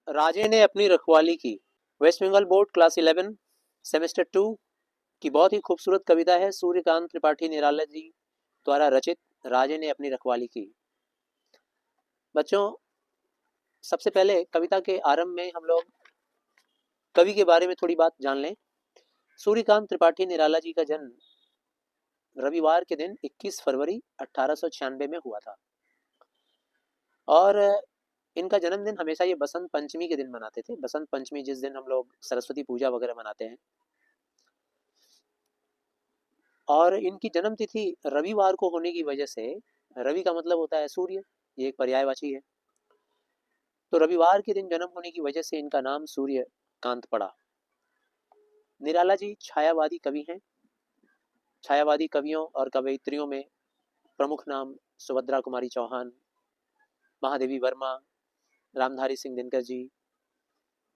राजे ने अपनी रखवाली की। West Bengal board class 11 semester 2 की बहुत ही खूबसूरत कविता है, सूर्यकांत त्रिपाठी निराला जी द्वारा रचित। राजे ने अपनी रखवाली की। बच्चों, सबसे पहले कविता के आरंभ में हम लोग कवि के बारे में थोड़ी बात जान लें। सूर्यकांत त्रिपाठी निराला जी का जन्म रविवार के दिन 21 फरवरी 1896 में हुआ था और इनका जन्मदिन हमेशा ये बसंत पंचमी के दिन मनाते थे। बसंत पंचमी जिस दिन हम लोग सरस्वती पूजा वगैरह मनाते हैं, और इनकी जन्म तिथि रविवार को होने की वजह से, रवि का मतलब होता है सूर्य, ये एक पर्यायवाची है, तो रविवार के दिन जन्म होने की वजह से इनका नाम सूर्यकांत पड़ा। निराला जी छायावादी कवि हैं। छायावादी कवियों और कवयित्रियों में प्रमुख नाम सुभद्रा कुमारी चौहान, महादेवी वर्मा, रामधारी सिंह दिनकर जी,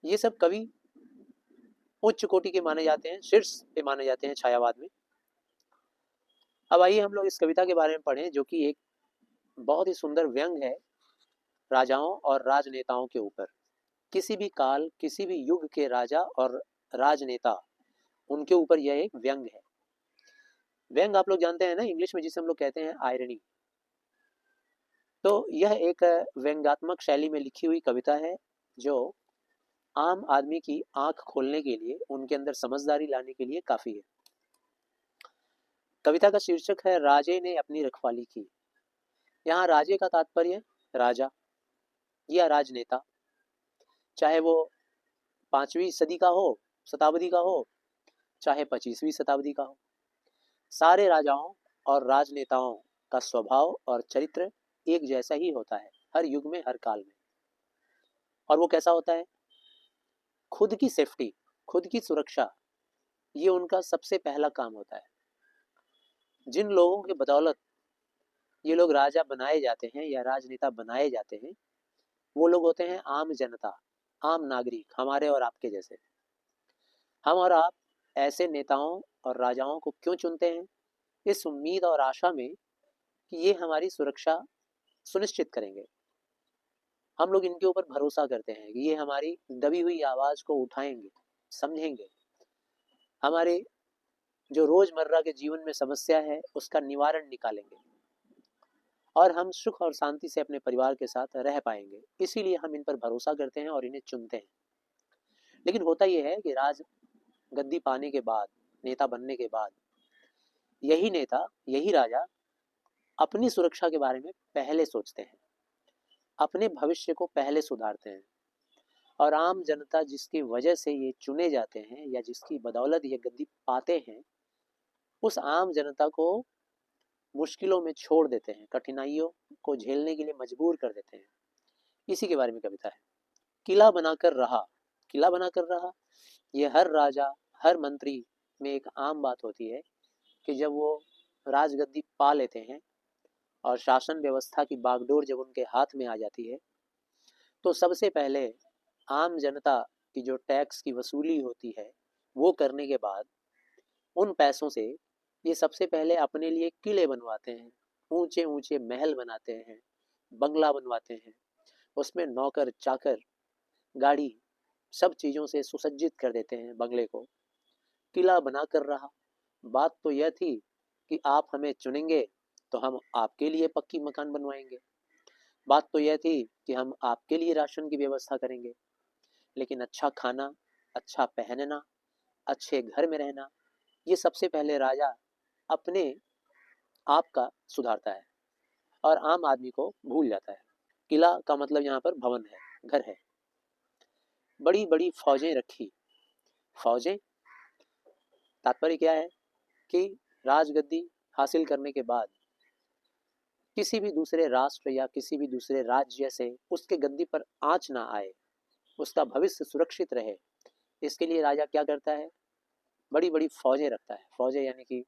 ये सब कवि उच्च कोटि के माने जाते हैं, शीर्ष पे माने जाते हैं छायावाद में। अब आइए हम लोग इस कविता के बारे में पढ़ें, जो कि एक बहुत ही सुंदर व्यंग है राजाओं और राजनेताओं के ऊपर। किसी भी काल, किसी भी युग के राजा और राजनेता, उनके ऊपर यह एक व्यंग है। व्यंग आप लोग जानते हैं ना, इंग्लिश में जिसे हम लोग कहते हैं आयरनी। तो यह एक व्यंग्यात्मक शैली में लिखी हुई कविता है, जो आम आदमी की आंख खोलने के लिए, उनके अंदर समझदारी लाने के लिए काफी है। कविता का शीर्षक है राजे ने अपनी रखवाली की। यहाँ राजे का तात्पर्य राजा या राजनेता, चाहे वो 5वीं सदी का हो, शताब्दी का हो, चाहे 25वीं शताब्दी का हो। सारे राजाओं और राजनेताओं का स्वभाव और चरित्र एक जैसा ही होता है, हर युग में, हर काल में। और वो कैसा होता है? खुद की सेफ्टी, खुद की सुरक्षा, ये उनका सबसे पहला काम होता है। जिन लोगों के बदौलत ये लोग राजा बनाए जाते हैं या राजनेता बनाए जाते हैं, वो लोग होते हैं आम जनता, आम नागरिक, हमारे और आपके जैसे। हम और आप ऐसे नेताओं और राजाओं को क्यों चुनते हैं? इस उम्मीद और आशा में कि ये हमारी सुरक्षा सुनिश्चित करेंगे। हम लोग इनके ऊपर भरोसा करते हैं कि ये हमारी दबी हुई आवाज को उठाएंगे, समझेंगे, हमारे जो रोजमर्रा के जीवन में समस्या है उसका निवारण निकालेंगे, और हम सुख और शांति से अपने परिवार के साथ रह पाएंगे। इसीलिए हम इन पर भरोसा करते हैं और इन्हें चुनते हैं। लेकिन होता यह है कि राज गद्दी पाने के बाद, नेता बनने के बाद, यही नेता, यही राजा अपनी सुरक्षा के बारे में पहले सोचते हैं, अपने भविष्य को पहले सुधारते हैं। और आम जनता जिसकी वजह से ये चुने जाते हैं या जिसकी बदौलत ये गद्दी पाते हैं, उस आम जनता को मुश्किलों में छोड़ देते हैं, कठिनाइयों को झेलने के लिए मजबूर कर देते हैं। इसी के बारे में कविता है। किला बनाकर रहा, किला बनाकर रहा, ये हर राजा, हर मंत्री में एक आम बात होती है कि जब वो राजगद्दी पा लेते हैं और शासन व्यवस्था की बागडोर जब उनके हाथ में आ जाती है, तो सबसे पहले आम जनता की जो टैक्स की वसूली होती है, वो करने के बाद उन पैसों से ये सबसे पहले अपने लिए किले बनवाते हैं, ऊंचे ऊंचे महल बनाते हैं, बंगला बनवाते हैं, उसमें नौकर चाकर, गाड़ी, सब चीज़ों से सुसज्जित कर देते हैं बंगले को। किला बनाकर रहा, बात तो यह थी कि आप हमें चुनेंगे तो हम आपके लिए पक्की मकान बनवाएंगे, बात तो यह थी कि हम आपके लिए राशन की व्यवस्था करेंगे। लेकिन अच्छा खाना, अच्छा पहनना, अच्छे घर में रहना, ये सबसे पहले राजा अपने आप का सुधारता है और आम आदमी को भूल जाता है। किला का मतलब यहाँ पर भवन है, घर है। बड़ी बड़ी फौजें रखी। फौजें, तात्पर्य क्या है कि राजगद्दी हासिल करने के बाद किसी भी दूसरे राष्ट्र या किसी भी दूसरे राज्य से उसके गद्दी पर आंच ना आए, उसका भविष्य सुरक्षित रहे, इसके लिए राजा क्या करता है? बड़ी बड़ी फौजें रखता है। फौजें यानी कि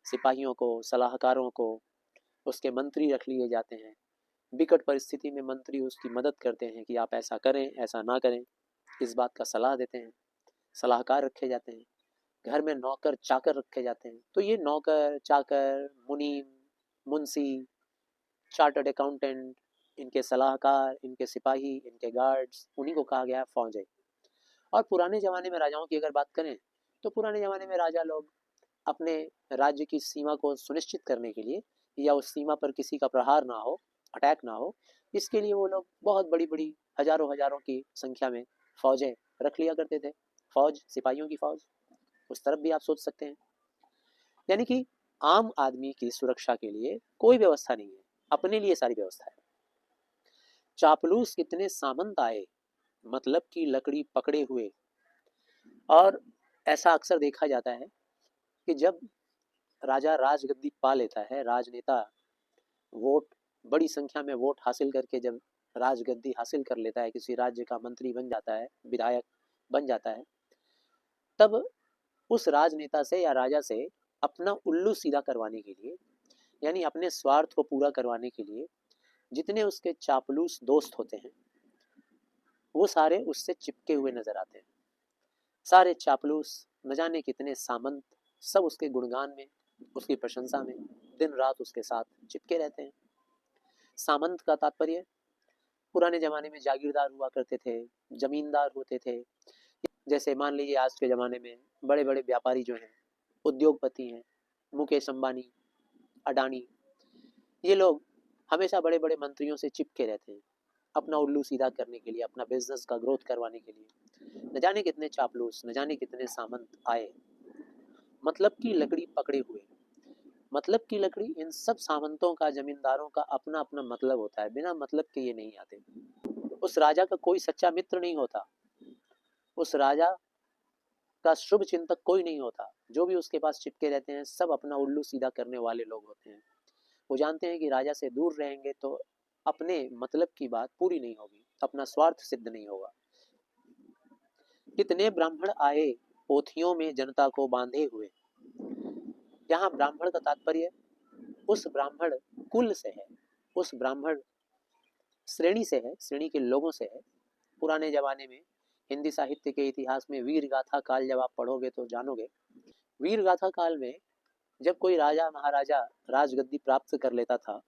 सिपाहियों को, सलाहकारों को, उसके मंत्री रख लिए जाते हैं। विकट परिस्थिति में मंत्री उसकी मदद करते हैं कि आप ऐसा करें, ऐसा ना करें, इस बात का सलाह देते हैं। सलाहकार रखे जाते हैं। घर में नौकर चाकर रखे जाते हैं। तो ये नौकर चाकर, मुनीम, मुंशी, चार्टर्ड अकाउंटेंट, इनके सलाहकार, इनके सिपाही, इनके गार्ड्स, उन्हीं को कहा गया है फौजें। और पुराने ज़माने में राजाओं की अगर बात करें तो पुराने ज़माने में राजा लोग अपने राज्य की सीमा को सुनिश्चित करने के लिए या उस सीमा पर किसी का प्रहार ना हो, अटैक ना हो, इसके लिए वो लोग बहुत बड़ी-बड़ी हज़ारों हज़ारों की संख्या में फौजें रख लिया करते थे। फौज, सिपाहियों की फौज, उस तरफ भी आप सोच सकते हैं। यानी कि आम आदमी की सुरक्षा के लिए कोई व्यवस्था नहीं है, अपने लिए सारी व्यवस्था है। चापलूस कितने सामंत आए, मतलब की लकड़ी पकड़े हुए। और ऐसा अक्सर देखा जाता है कि जब राजा राजगद्दी पा लेता है, राजनेता वोट, बड़ी संख्या में वोट हासिल करके जब राजगद्दी हासिल कर लेता है, किसी राज्य का मंत्री बन जाता है, विधायक बन जाता है, तब उस राजनेता से या राजा से अपना उल्लू सीधा करवाने के लिए, यानी अपने स्वार्थ को पूरा करवाने के लिए जितने उसके चापलूस दोस्त होते हैं वो सारे उससे चिपके हुए नजर आते हैं। सारे चापलूस, न जाने कितने सामंत, सब उसके गुणगान में, उसकी प्रशंसा में दिन रात उसके साथ चिपके रहते हैं। सामंत का तात्पर्य पुराने जमाने में जागीरदार हुआ करते थे, जमींदार होते थे। जैसे मान लीजिए आज के ज़माने में बड़े बड़े व्यापारी जो हैं, उद्योगपति हैं, मुकेश अंबानी, अडानी, ये लोग हमेशा बड़े बड़े मंत्रियों से चिपके रहते हैं अपना उल्लू सीधा करने के लिए, अपना बिजनेस का ग्रोथ करवाने के लिए। न जाने कितने चापलूस, न जाने कितने सामंत आए, मतलब की लकड़ी पकड़े हुए। मतलब की लकड़ी, इन सब सामंतों का, जमींदारों का अपना अपना मतलब होता है, बिना मतलब के ये नहीं आते। उस राजा का कोई सच्चा मित्र नहीं होता, उस राजा का शुभ चिंतक कोई नहीं होता। जो भी उसके पास चिपके रहते हैं सब अपना उल्लू सीधा करने वाले लोग होते हैं। वो जानते हैं कि राजा से दूर रहेंगे तो अपने मतलब की बात पूरी नहीं होगी, अपना स्वार्थ सिद्ध नहीं होगा। कितने ब्राह्मण आए पोथियों में जनता को बांधे हुए। यहाँ ब्राह्मण का तात्पर्य उस ब्राह्मण कुल से है, उस ब्राह्मण श्रेणी से है, श्रेणी के लोगों से है। पुराने जमाने में हिंदी साहित्य के इतिहास में वीर गाथा काल जब आप पढ़ोगे तो जानोगे, वीर गाथा काल में जब कोई राजा महाराजा राजगद्दी प्राप्त कर लेता था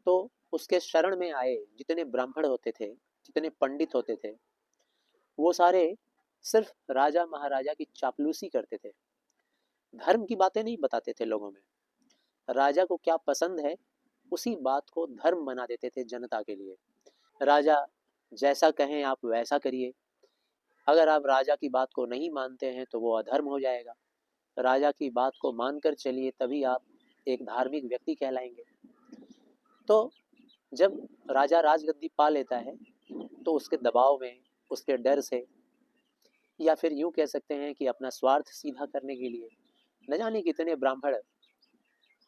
तो उसके शरण में आए जितने ब्राह्मण होते थे, जितने पंडित होते थे, वो सारे सिर्फ राजा महाराजा की चापलूसी करते थे। धर्म की बातें नहीं बताते थे लोगों में, राजा को क्या पसंद है उसी बात को धर्म बना देते थे जनता के लिए। राजा जैसा कहें आप वैसा करिए, अगर आप राजा की बात को नहीं मानते हैं तो वो अधर्म हो जाएगा, राजा की बात को मानकर चलिए तभी आप एक धार्मिक व्यक्ति कहलाएंगे। तो जब राजा राजगद्दी पा लेता है तो उसके दबाव में, उसके डर से, या फिर यूं कह सकते हैं कि अपना स्वार्थ सीधा करने के लिए न जाने कितने ब्राह्मण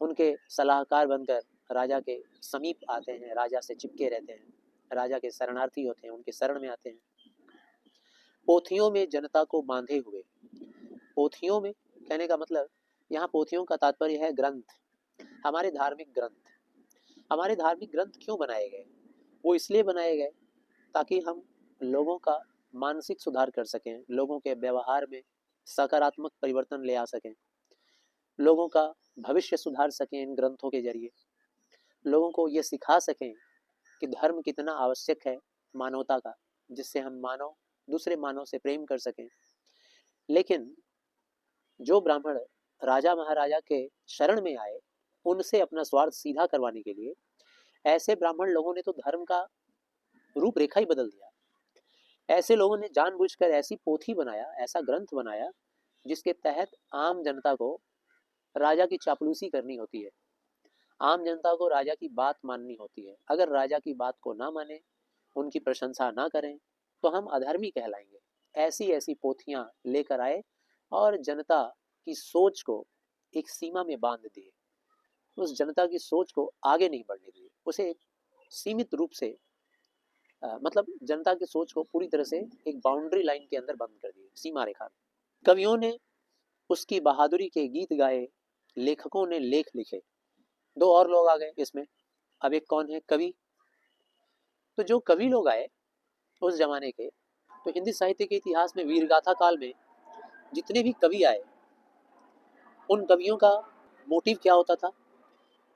उनके सलाहकार बनकर राजा के समीप आते हैं, राजा से चिपके रहते हैं, राजा के शरणार्थी होते हैं, उनके शरण में आते हैं। पोथियों में जनता को बांधे हुए। पोथियों में कहने का मतलब, यहाँ पोथियों का तात्पर्य है ग्रंथ, हमारे धार्मिक ग्रंथ। हमारे धार्मिक ग्रंथ क्यों बनाए गए? वो इसलिए बनाए गए ताकि हम लोगों का मानसिक सुधार कर सकें, लोगों के व्यवहार में सकारात्मक परिवर्तन ले आ सकें, लोगों का भविष्य सुधार सकें। इन ग्रंथों के जरिए लोगों को ये सिखा सकें कि धर्म कितना आवश्यक है मानवता का, जिससे हम मानव दूसरे मानव से प्रेम कर सकें। लेकिन जो ब्राह्मण राजा महाराजा के शरण में आए उनसे अपना स्वार्थ सीधा करवाने के लिए, ऐसे ब्राह्मण लोगों ने तो धर्म का रूपरेखा ही बदल दिया। ऐसे लोगों ने जानबूझकर ऐसी पोथी बनाया, ऐसा ग्रंथ बनाया जिसके तहत आम जनता को राजा की चापलूसी करनी होती है, आम जनता को राजा की बात माननी होती है। अगर राजा की बात को ना माने, उनकी प्रशंसा ना करें तो हम अधर्मी कहलाएंगे। ऐसी ऐसी पोथियां लेकर आए और जनता की सोच को एक सीमा में बांध दिए, उस जनता की सोच को आगे नहीं बढ़ने दिए, उसे एक सीमित रूप से मतलब जनता की सोच को पूरी तरह से एक बाउंड्री लाइन के अंदर बंद कर दिए, सीमा रेखा में। कवियों ने उसकी बहादुरी के गीत गाए, लेखकों ने लेख लिखे। दो और लोग आ गए इसमें, अब एक कौन है? कवि। तो जो कवि लोग आए उस जमाने के, तो हिंदी साहित्य के इतिहास में वीरगाथा काल में जितने भी कवि आए, उन कवियों का मोटिव क्या होता था?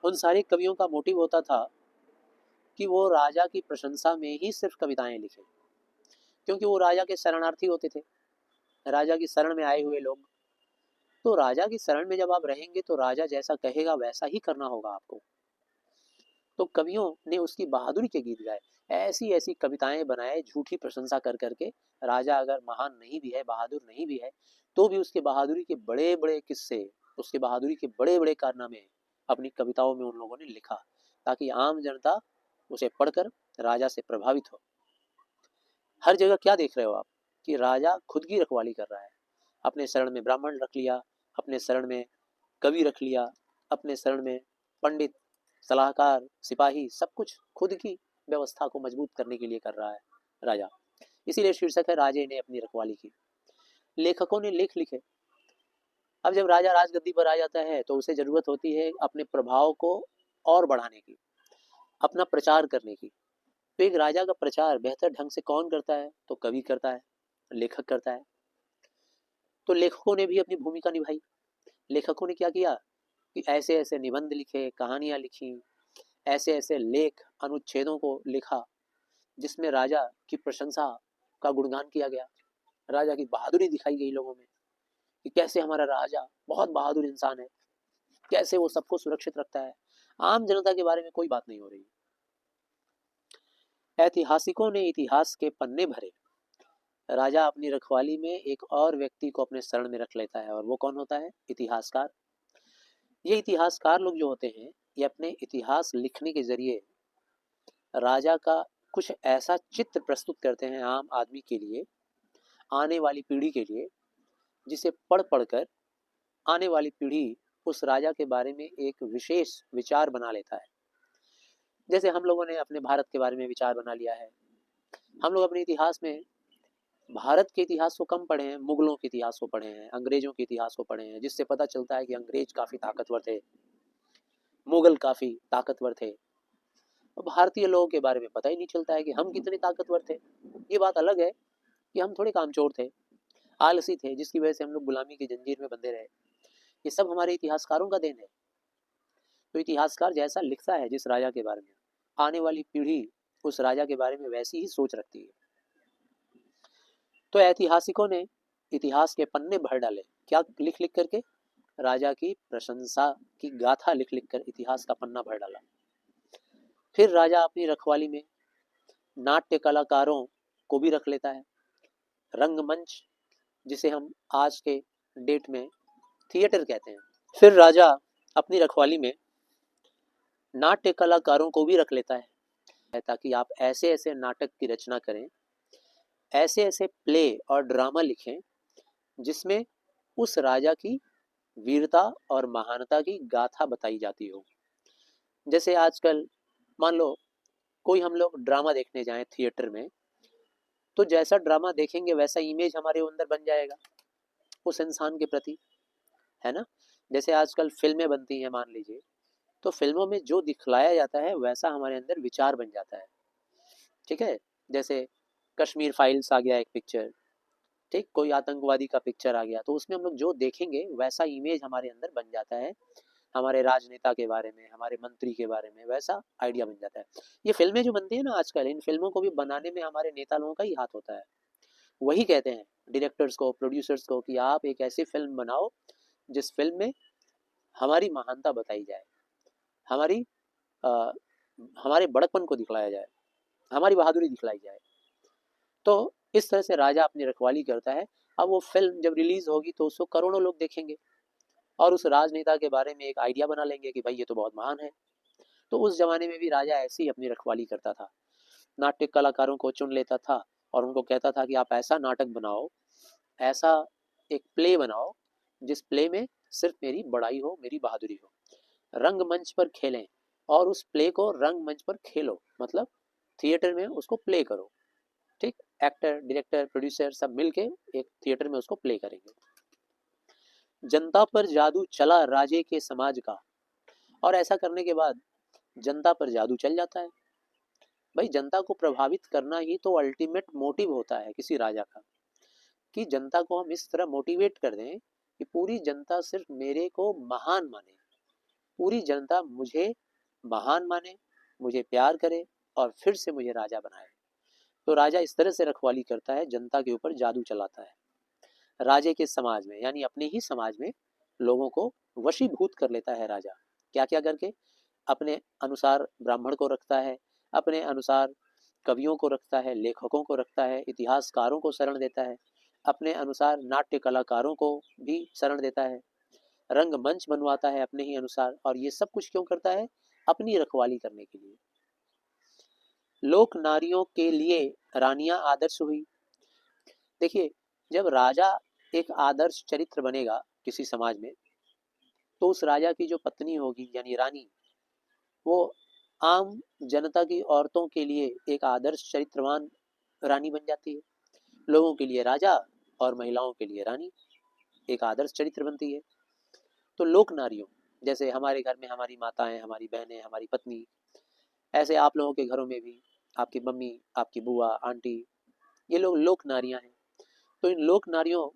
उन सारे कवियों का मोटिव होता था कि वो राजा की प्रशंसा में ही सिर्फ कविताएं लिखे, क्योंकि वो राजा के शरणार्थी होते थे, राजा की शरण में आए हुए लोग। तो राजा की शरण में जब आप रहेंगे तो राजा जैसा कहेगा वैसा ही करना होगा आपको। तो कवियों ने उसकी बहादुरी के गीत गाए, ऐसी ऐसी कविताएं बनाए झूठी प्रशंसा कर करके। राजा अगर महान नहीं भी है, बहादुर नहीं भी है, तो भी उसके बहादुरी के बड़े बड़े किस्से, उसके बहादुरी के बड़े बड़े कारनामे अपनी कविताओं में उन लोगों ने लिखा, ताकि आम जनता उसे पढ़कर राजा से प्रभावित हो। हर जगह क्या देख रहे हो आप कि राजा खुद की रखवाली कर रहा है। अपने शरण में ब्राह्मण रख लिया, अपने शरण में कवि रख लिया, अपने शरण में पंडित, सलाहकार, सिपाही, सब कुछ खुद की व्यवस्था को मजबूत करने के लिए कर रहा है राजा। इसीलिए शीर्षक है राजे ने अपनी रखवाली की। लेखकों ने लेख लिखे। अब जब राजा राजगद्दी पर आ जाता है तो उसे जरूरत होती है अपने प्रभाव को और बढ़ाने की, अपना प्रचार करने की। तो एक राजा का प्रचार बेहतर ढंग से कौन करता है? तो कवि करता है, लेखक करता है। तो लेखकों ने भी अपनी भूमिका निभाई। लेखकों ने क्या किया कि ऐसे ऐसे निबंध लिखे, कहानियां लिखी, ऐसे ऐसे लेख, अनुच्छेदों को लिखा जिसमें राजा की प्रशंसा का गुणगान किया गया, राजा की बहादुरी दिखाई गई लोगों में कि कैसे हमारा राजा बहुत बहादुर इंसान है, कैसे वो सबको सुरक्षित रखता है। आम जनता के बारे में कोई बात नहीं हो रही। ऐतिहासिकों ने इतिहास के पन्ने भरे। राजा अपनी रखवाली में एक और व्यक्ति को अपने शरण में रख लेता है, और वो कौन होता है? इतिहासकार। ये इतिहासकार लोग जो होते हैं, ये अपने इतिहास लिखने के जरिए राजा का कुछ ऐसा चित्र प्रस्तुत करते हैं आम आदमी के लिए, आने वाली पीढ़ी के लिए, जिसे पढ़ पढ़कर आने वाली पीढ़ी उस राजा के बारे में एक विशेष विचार बना लेता है। जैसे हम लोगों ने अपने भारत के बारे में विचार बना लिया है। हम लोग अपने इतिहास में भारत के इतिहास को कम पढ़े हैं, मुगलों के इतिहास को पढ़े हैं, अंग्रेजों के इतिहास को पढ़े हैं, जिससे पता चलता है कि अंग्रेज काफी ताकतवर थे, मुगल काफी ताकतवर थे। भारतीय लोगों के बारे में पता ही नहीं चलता है कि हम कितने ताकतवर थे। ये बात अलग है कि हम थोड़े कामचोर थे, आलसी थे, जिसकी वजह से हम लोग गुलामी की जंजीर में बंधे रहे। ये सब हमारे इतिहासकारों का देन है। तो इतिहासकार जैसा लिखता है जिस राजा के बारे में, आने वाली पीढ़ी उस राजा के बारे में वैसी ही सोच रखती है। तो ऐतिहासिकों ने इतिहास के पन्ने भर डाले, क्या लिख लिख करके? राजा की प्रशंसा की गाथा लिख लिख कर इतिहास का पन्ना भर डाला। फिर राजा अपनी रखवाली में नाट्य कलाकारों को भी रख लेता है, रंगमंच, जिसे हम आज के डेट में थिएटर कहते हैं। फिर राजा अपनी रखवाली में नाट्य कलाकारों को भी रख लेता है, ताकि आप ऐसे ऐसे नाटक की रचना करें, ऐसे ऐसे प्ले और ड्रामा लिखें जिसमें उस राजा की वीरता और महानता की गाथा बताई जाती हो। जैसे आजकल मान लो कोई हम लोग ड्रामा देखने जाएं थिएटर में, तो जैसा ड्रामा देखेंगे वैसा इमेज हमारे अंदर बन जाएगा उस इंसान के प्रति, है ना। जैसे आजकल फिल्में बनती हैं मान लीजिए, तो फिल्मों में जो दिखलाया जाता है वैसा हमारे अंदर विचार बन जाता है। ठीक है, जैसे कश्मीर फाइल्स आ गया एक पिक्चर, ठीक, कोई आतंकवादी का पिक्चर आ गया, तो उसमें हम लोग जो देखेंगे वैसा इमेज हमारे अंदर बन जाता है, हमारे राजनेता के बारे में, हमारे मंत्री के बारे में वैसा आइडिया बन जाता है। ये फिल्में जो बनती है ना आजकल, इन फिल्मों को भी बनाने में हमारे नेता लोगों का ही हाथ होता है। वही कहते हैं डायरेक्टर्स को, प्रोड्यूसर्स को कि आप एक ऐसी फिल्म बनाओ जिस फिल्म में हमारी महानता बताई जाए, हमारी आ, हमारे बड़कपन को दिखलाया जाए, हमारी बहादुरी दिखलाई जाए। तो इस तरह से राजा अपनी रखवाली करता है। अब वो फिल्म जब रिलीज होगी तो उसको करोड़ों लोग देखेंगे और उस राजनेता के बारे में एक आइडिया बना लेंगे कि भाई ये तो बहुत महान है। तो उस जमाने में भी राजा ऐसे ही अपनी रखवाली करता था, नाट्य कलाकारों को चुन लेता था और उनको कहता था कि आप ऐसा नाटक बनाओ, ऐसा एक प्ले बनाओ जिस प्ले में सिर्फ मेरी बड़ाई हो, मेरी बहादुरी हो। रंगमंच पर खेलें और उस प्ले को रंगमंच पर खेलो, मतलब थिएटर में उसको प्ले करो। ठीक, एक्टर, डायरेक्टर, प्रोड्यूसर सब मिलके एक थिएटर में उसको प्ले करेंगे। जनता पर जादू चला राजे के समाज का, और ऐसा करने के बाद जनता पर जादू चल जाता है। भाई जनता को प्रभावित करना ही तो अल्टीमेट मोटिव होता है किसी राजा का, कि जनता को हम इस तरह मोटिवेट कर दें कि पूरी जनता सिर्फ मेरे को महान माने, पूरी जनता मुझे महान माने, मुझे प्यार करे और फिर से मुझे राजा बनाए। तो राजा इस तरह से रखवाली करता है, जनता के ऊपर जादू चलाता है। राजे के समाज में यानी अपने ही समाज में लोगों को वशीभूत कर लेता है राजा। क्या क्या करके? अपने अनुसार ब्राह्मण को रखता है, अपने अनुसार कवियों को रखता है, लेखकों को रखता है, इतिहासकारों को शरण देता है, अपने अनुसार नाट्य कलाकारों को भी शरण देता है, रंगमंच बनवाता है अपने ही अनुसार। और ये सब कुछ क्यों करता है? अपनी रखवाली करने के लिए। लोक नारियों के लिए रानियां आदर्श हुई। देखिए, जब राजा एक आदर्श चरित्र बनेगा किसी समाज में, तो उस राजा की जो पत्नी होगी यानी रानी, वो आम जनता की औरतों के लिए एक आदर्श चरित्रवान रानी बन जाती है। लोगों के लिए राजा और महिलाओं के लिए रानी एक आदर्श चरित्र बनती है। तो लोक नारियों, जैसे हमारे घर में हमारी माताएं, हमारी बहनें, हमारी पत्नी, ऐसे आप लोगों के घरों में भी आपकी मम्मी, आपकी बुआ, आंटी, ये लोग लोक नारियां हैं। तो इन लोक नारियों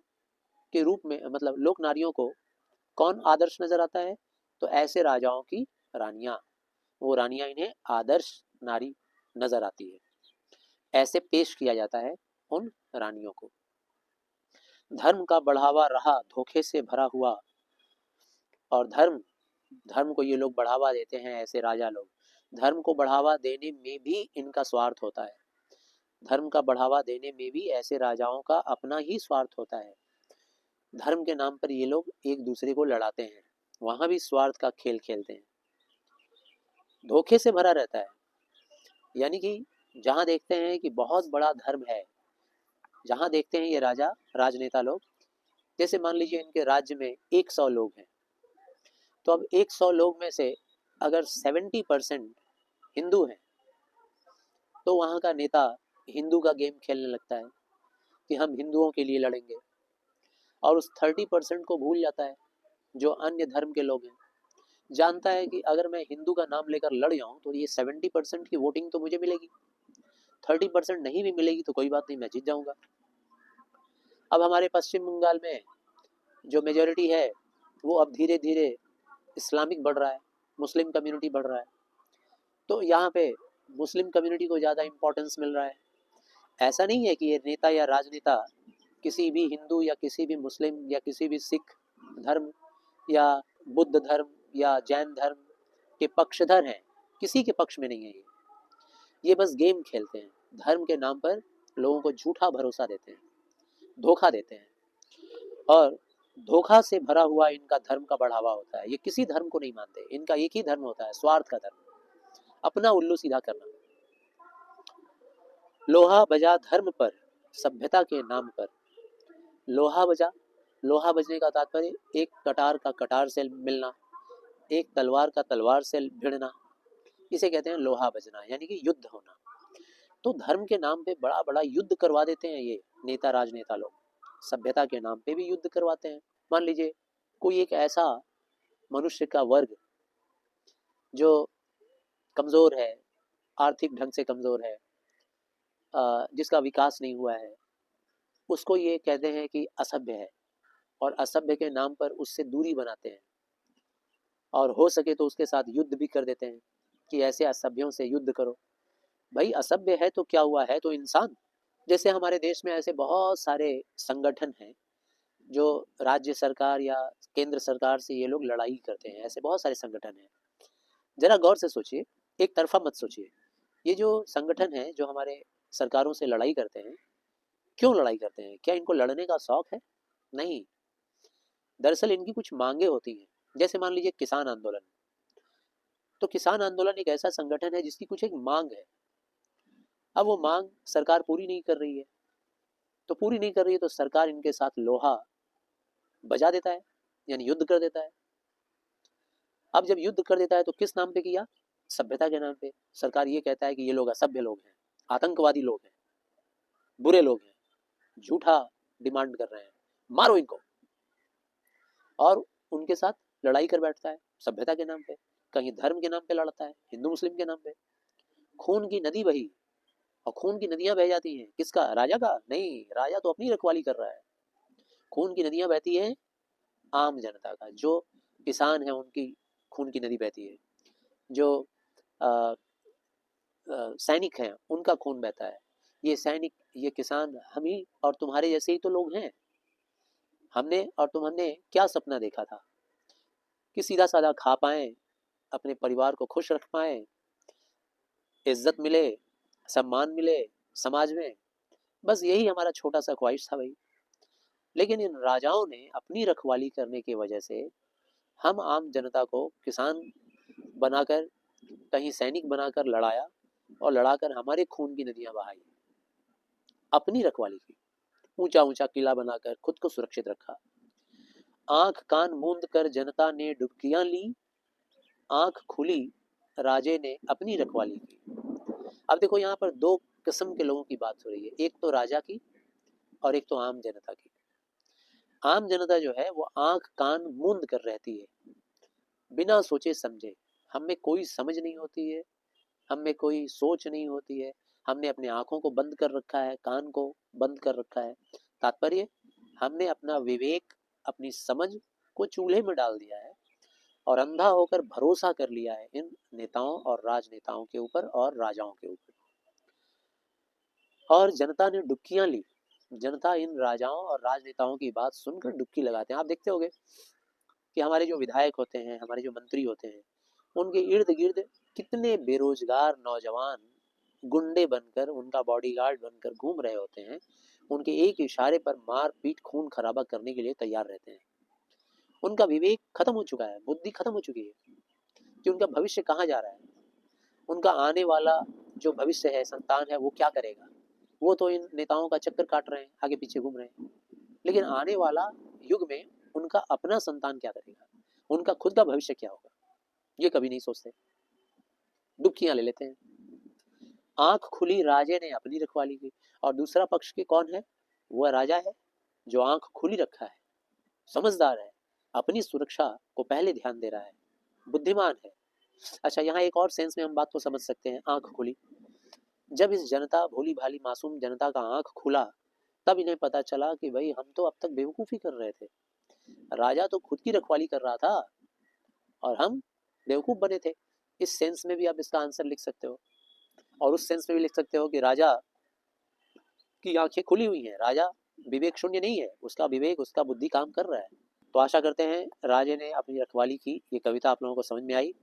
के रूप में, मतलब लोक नारियों को कौन आदर्श नजर आता है? तो ऐसे राजाओं की रानियां, वो रानियां इन्हें आदर्श नारी नजर आती है। ऐसे पेश किया जाता है उन रानियों को। धर्म का बढ़ावा रहा धोखे से भरा हुआ। और धर्म को ये लोग बढ़ावा देते हैं, ऐसे राजा लोग। धर्म को बढ़ावा देने में भी इनका स्वार्थ होता है। धर्म का बढ़ावा देने में भी ऐसे राजाओं का अपना ही स्वार्थ होता है। धर्म के नाम पर ये लोग एक दूसरे को लड़ाते हैं, वहां भी स्वार्थ का खेल खेलते हैं। धोखे से भरा रहता है, यानी कि जहां देखते हैं कि बहुत बड़ा धर्म है, जहां देखते हैं ये राजा राजनेता लोग, जैसे मान लीजिए इनके राज्य में 100 लोग हैं, तो अब 100 लोग में से अगर 70% हिंदू हैं, तो वहां का नेता हिंदू का गेम खेलने लगता है कि हम हिंदुओं के लिए लड़ेंगे, और उस 30% को भूल जाता है जो अन्य धर्म के लोग हैं। जानता है कि अगर मैं हिंदू का नाम लेकर लड़ जाऊं तो ये 70% की वोटिंग तो मुझे मिलेगी, 30% नहीं भी मिलेगी तो कोई बात नहीं, मैं जीत जाऊंगा। अब हमारे पश्चिम बंगाल में जो मेजोरिटी है वो अब धीरे धीरे इस्लामिक बढ़ रहा है, मुस्लिम कम्युनिटी बढ़ रहा है, तो यहाँ पे मुस्लिम कम्युनिटी को ज़्यादा इम्पोर्टेंस मिल रहा है। ऐसा नहीं है कि ये नेता या राजनेता किसी भी हिंदू या किसी भी मुस्लिम या किसी भी सिख धर्म या बुद्ध धर्म या जैन धर्म के पक्षधर हैं, किसी के पक्ष में नहीं है। ये बस गेम खेलते हैं, धर्म के नाम पर लोगों को झूठा भरोसा देते हैं, धोखा देते हैं, और धोखा से भरा हुआ इनका धर्म का बढ़ावा होता है। ये किसी धर्म को नहीं मानते, इनका एक ही धर्म होता है, स्वार्थ का धर्म, अपना उल्लू सीधा करना। लोहा बजा धर्म पर, सभ्यता के नाम पर। लोहा बजा, लोहा बजने का तात्पर्य एक कटार का कटार से मिलना, एक तलवार का तलवार से भिड़ना, इसे कहते हैं लोहा बजना, यानी कि युद्ध होना। तो धर्म के नाम पे बड़ा बड़ा युद्ध करवा देते हैं ये नेता राजनेता लोग, सभ्यता के नाम पे भी युद्ध करवाते हैं। मान लीजिए कोई एक ऐसा मनुष्य का वर्ग जो कमजोर है, आर्थिक ढंग से कमजोर है, जिसका विकास नहीं हुआ है, उसको ये कहते हैं कि असभ्य है, और असभ्य के नाम पर उससे दूरी बनाते हैं, और हो सके तो उसके साथ युद्ध भी कर देते हैं कि ऐसे असभ्यों से युद्ध करो। भाई असभ्य है तो क्या हुआ, है तो इंसान। जैसे हमारे देश में ऐसे बहुत सारे संगठन हैं जो राज्य सरकार या केंद्र सरकार से ये लोग लड़ाई करते हैं, ऐसे बहुत सारे संगठन हैं। जरा गौर से सोचिए, एक तरफा मत सोचिए। ये जो संगठन है जो हमारे सरकारों से लड़ाई करते हैं, क्यों लड़ाई करते हैं? क्या इनको लड़ने का शौक है? नहीं, दरअसल इनकी कुछ मांगे होती हैं। जैसे मान लीजिए किसान आंदोलन, तो किसान आंदोलन एक ऐसा संगठन है जिसकी कुछ एक मांग है। अब वो मांग सरकार पूरी नहीं कर रही है, तो पूरी नहीं कर रही है तो सरकार इनके साथ लोहा बजा देता है, यानी युद्ध कर देता है। अब जब युद्ध कर देता है तो किस नाम पे किया? सभ्यता के नाम पे। सरकार ये कहता है कि ये लोग असभ्य लोग हैं, आतंकवादी लोग हैं, बुरे लोग हैं, झूठा डिमांड कर रहे हैं, मारो इनको, और उनके साथ लड़ाई कर बैठता है सभ्यता के नाम पे। कहीं धर्म के नाम पे लड़ता है, हिंदू मुस्लिम के नाम पे। खून की नदी बही, और खून की नदियां बह जाती हैं, किसका? राजा का? नहीं, राजा तो अपनी रखवाली कर रहा है। खून की नदियां बहती हैं आम जनता का, जो किसान है उनकी खून की नदी बहती है, जो सैनिक हैं उनका खून बहता है। ये सैनिक, ये किसान हम ही और तुम्हारे जैसे ही तो लोग हैं। हमने और तुमने क्या सपना देखा था कि सीधा साधा खा पाए, अपने परिवार को खुश रख पाए, इज्जत मिले, सम्मान मिले समाज में। बस यही हमारा छोटा सा ख्वाहिश था भाई। लेकिन इन राजाओं ने अपनी रखवाली करने की वजह से हम आम जनता को किसान बनाकर, कहीं सैनिक बनाकर लड़ाया, और लड़ाकर हमारे खून की नदियां बहाई, अपनी रखवाली की। ऊंचा ऊंचा किला बनाकर खुद को सुरक्षित रखा। आंख कान मूंद कर जनता ने डुबकियां ली, आंख खुली राजे ने अपनी रखवाली की। अब देखो यहाँ पर दो किस्म के लोगों की बात हो रही है, एक तो राजा की और एक तो आम जनता की। आम जनता जो है वो आंख कान मूंद कर रहती है, बिना सोचे समझे। हम में कोई समझ नहीं होती है, हम में कोई सोच नहीं होती है। हमने अपने आंखों को बंद कर रखा है, कान को बंद कर रखा है। तात्पर्य, हमने अपना विवेक, अपनी समझ को चूल्हे में डाल दिया है और अंधा होकर भरोसा कर लिया है इन नेताओं और राजनेताओं के ऊपर और राजाओं के ऊपर। और जनता ने डुबकियां ली। जनता इन राजाओं और राजनेताओं की बात सुनकर डुबकी लगाते हैं। आप देखते होंगे कि हमारे जो विधायक होते हैं, हमारे जो मंत्री होते हैं, उनके इर्द गिर्द कितने बेरोजगार नौजवान गुंडे बनकर, उनका बॉडीगार्ड बनकर घूम रहे होते हैं। उनके एक इशारे पर मार पीट खून खराबा करने के लिए तैयार रहते हैं। उनका विवेक खत्म हो चुका है, बुद्धि खत्म हो चुकी है कि उनका भविष्य कहाँ जा रहा है। उनका आने वाला जो भविष्य है, संतान है, वो क्या करेगा। वो तो इन नेताओं का चक्कर काट रहे हैं, आगे पीछे घूम रहे हैं। लेकिन आने वाला युग में उनका अपना संतान क्या करेगा, उनका खुद का भविष्य क्या होगा, ये कभी नहीं सोचते, डुबकियां ले लेते हैं। आंख खुली राजे ने अपनी रखवाली की। और दूसरा पक्ष के कौन है, वह राजा है जो आंख खुली रखा है, समझदार है, अपनी सुरक्षा को पहले ध्यान दे रहा है, बुद्धिमान है। अच्छा, यहाँ एक और सेंस में हम बात को समझ सकते हैं, आंख खुली। जब इस जनता, भोली भाली मासूम जनता का आंख खुला, तब इन्हें पता चला कि भाई हम तो अब तक बेवकूफी कर रहे थे। राजा तो खुद की रखवाली कर रहा था और हम बेवकूफ बने थे। इस सेंस में भी आप इसका आंसर लिख सकते हो। और उस सेंस में भी लिख सकते हो कि राजा की आंखें खुली हुई हैं, राजा विवेक शून्य नहीं है, उसका विवेक, उसका बुद्धि काम कर रहा है। तो आशा करते हैं राजे ने अपनी रखवाली की। ये कविता आप लोगों को समझ में आई।